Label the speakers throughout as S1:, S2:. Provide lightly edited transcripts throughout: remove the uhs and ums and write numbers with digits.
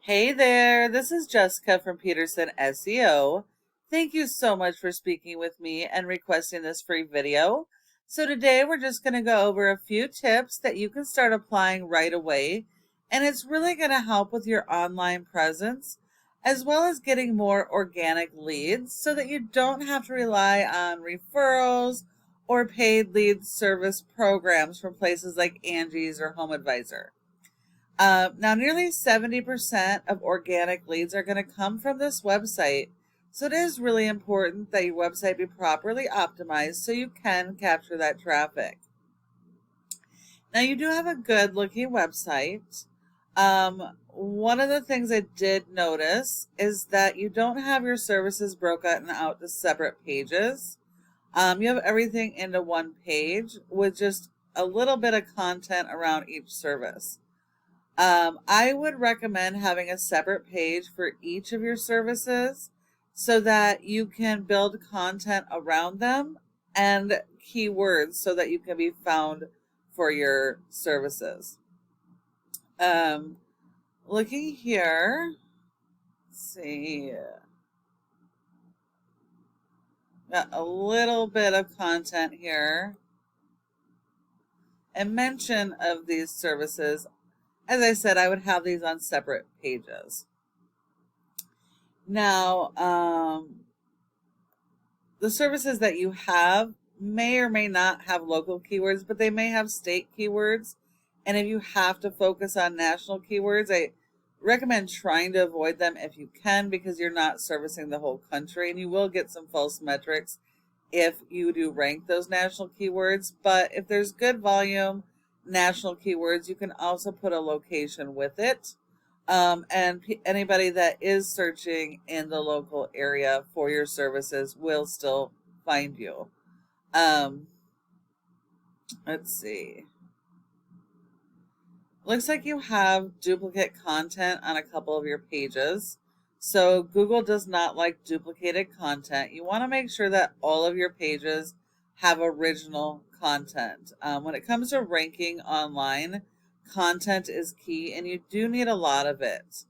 S1: Hey there, this is Jessica from Peterson SEO. Thank you so much for speaking with me and requesting this free video. So today we're just going to go over a few tips that you can start applying right away, and it's really going to help with your online presence as well as getting more organic leads so that you don't have to rely on referrals or paid lead service programs from places like Angie's or Home Advisor. Now, nearly 70% of organic leads are going to come from this website. So it is really important that your website be properly optimized so you can capture that traffic. Now, you do have a good looking website. One of the things I did notice is that you don't have your services broken out to separate pages. You have everything into one page with just a little bit of content around each service. I would recommend having a separate page for each of your services so that you can build content around them and keywords so that you can be found for your services. Looking here, let's see, got a little bit of content here and mention of these services. As I said, I would have these on separate pages. Now, the services that you have may or may not have local keywords, but they may have state keywords. And if you have to focus on national keywords, I recommend trying to avoid them if you can, because you're not servicing the whole country, and you will get some false metrics if you do rank those national keywords. But if there's good volume, national keywords, you can also put a location with it, and anybody that is searching in the local area for your services will still find you. Let's see, looks like you have duplicate content on a couple of your pages, so Google does not like duplicated content. You want to make sure that all of your pages have original content. When it comes to ranking online, content is key, and you do need a lot of it.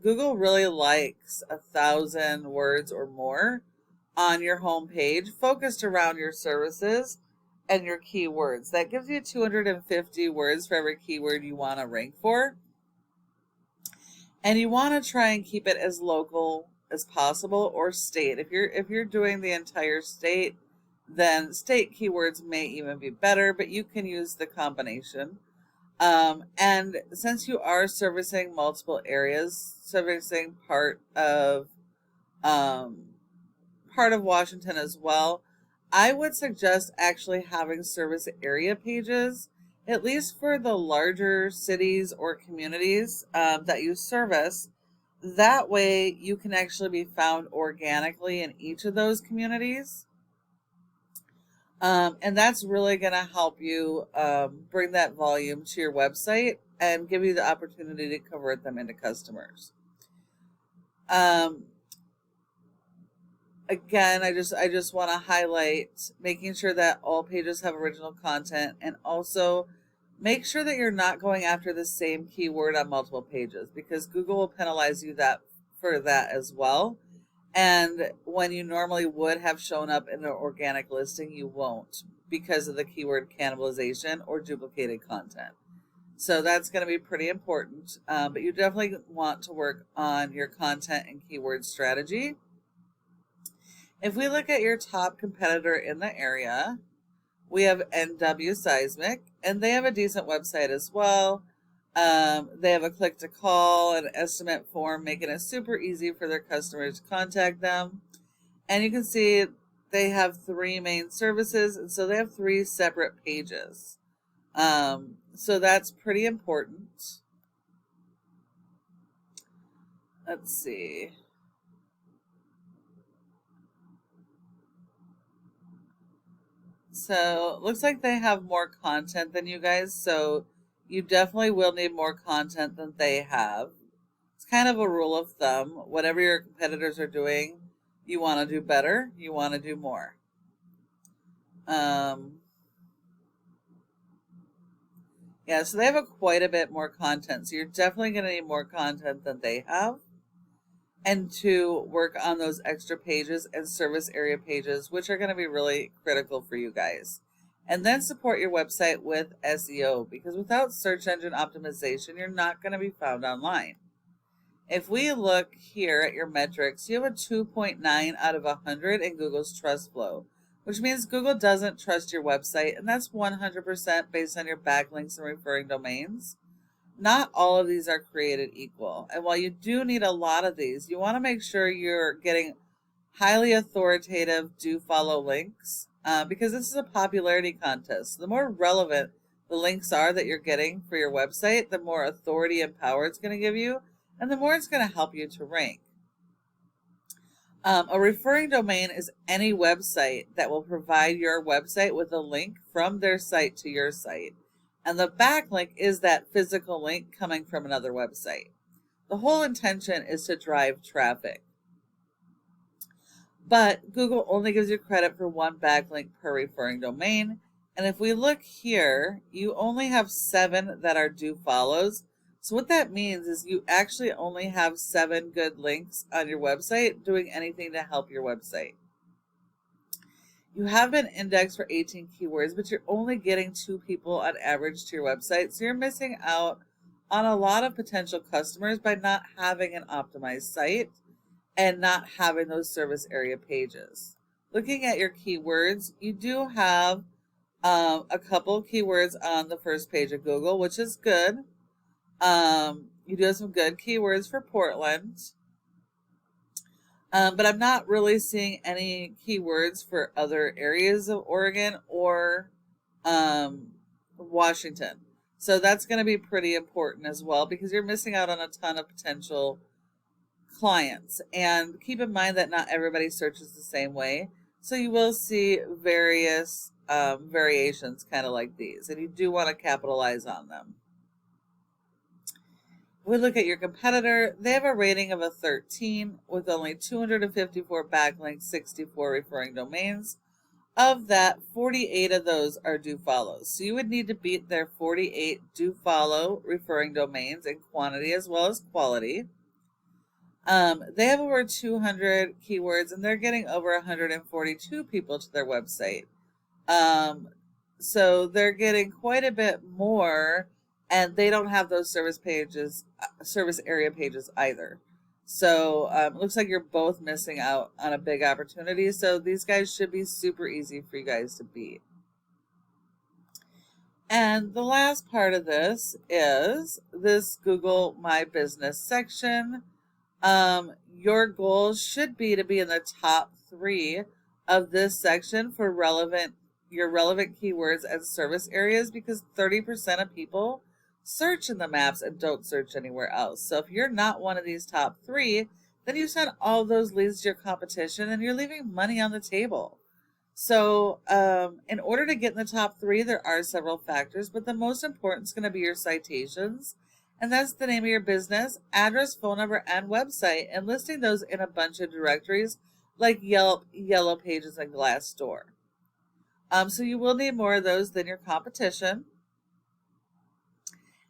S1: Google really likes 1,000 words or more on your home page focused around your services and your keywords. That gives you 250 words for every keyword you want to rank for. And you want to try and keep it as local as possible, or state. If you're doing the entire state, then state keywords may even be better, but you can use the combination. And since you are servicing multiple areas, servicing part of Washington as well, I would suggest actually having service area pages, at least for the larger cities or communities that you service. That way you can actually be found organically in each of those communities. And that's really going to help you bring that volume to your website and give you the opportunity to convert them into customers. Again, I just want to highlight making sure that all pages have original content, and also make sure that you're not going after the same keyword on multiple pages, because Google will penalize you for that as well. And when you normally would have shown up in an organic listing, you won't, because of the keyword cannibalization or duplicated content. So that's going to be pretty important. But you definitely want to work on your content and keyword strategy. If we look at your top competitor in the area, we have Seismic, and they have a decent website as well. They have a click to call and estimate form, making it super easy for their customers to contact them. And you can see they have 3 main services, and so they have 3 separate pages. So that's pretty important. Let's see. So looks like they have more content than you guys, so you definitely will need more content than they have. It's kind of a rule of thumb. Whatever your competitors are doing, you want to do better. You want to do more. Yeah, so they have quite a bit more content. So you're definitely going to need more content than they have. And to work on those extra pages and service area pages, which are going to be really critical for you guys. And then support your website with SEO, because without search engine optimization, you're not going to be found online. If we look here at your metrics, you have a 2.9 out of 100 in Google's trust flow, which means Google doesn't trust your website, and that's 100% based on your backlinks and referring domains. Not all of these are created equal. And while you do need a lot of these, you want to make sure you're getting highly authoritative do follow links, because this is a popularity contest. The more relevant the links are that you're getting for your website, the more authority and power it's going to give you, and the more it's going to help you to rank. A referring domain is any website that will provide your website with a link from their site to your site. And the backlink is that physical link coming from another website. The whole intention is to drive traffic. But Google only gives you credit for one backlink per referring domain. And if we look here, you only have 7 that are do follows. So what that means is you actually only have 7 good links on your website doing anything to help your website. You have been indexed for 18 keywords, but you're only getting 2 people on average to your website. So you're missing out on a lot of potential customers by not having an optimized site and not having those service area pages. Looking at your keywords, you do have a couple keywords on the first page of Google, which is good. You do have some good keywords for Portland. But I'm not really seeing any keywords for other areas of Oregon or Washington. So that's going to be pretty important as well, because you're missing out on a ton of potential clients. And keep in mind that not everybody searches the same way. So you will see various variations kind of like these, and you do want to capitalize on them. We look at your competitor. They have a rating of a 13 with only 254 backlinks, 64 referring domains. Of that, 48 of those are do follows. So you would need to beat their 48 do follow referring domains in quantity as well as quality. They have over 200 keywords, and they're getting over 142 people to their website. So they're getting quite a bit more. And they don't have those service area pages either. So it looks like you're both missing out on a big opportunity. So these guys should be super easy for you guys to beat. And the last part of this is this Google My Business section. Your goal should be to be in the top 3 of this section for your relevant keywords and service areas, because 30% of people search in the maps and don't search anywhere else. So if you're not one of these top 3, then you send all those leads to your competition and you're leaving money on the table. So in order to get in the top 3, there are several factors, but the most important is going to be your citations. And that's the name of your business, address, phone number, and website, and listing those in a bunch of directories like Yelp, Yellow Pages, and Glassdoor. So you will need more of those than your competition.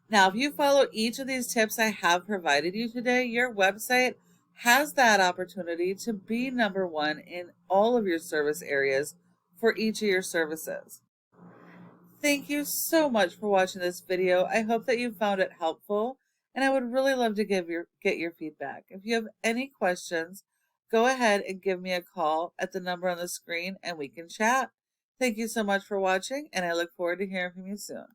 S1: Now, if you follow each of these tips I have provided you today, your website has that opportunity to be number 1 in all of your service areas for each of your services. Thank you so much for watching this video. I hope that you found it helpful, and I would really love to get your feedback. If you have any questions, go ahead and give me a call at the number on the screen and we can chat. Thank you so much for watching, and I look forward to hearing from you soon.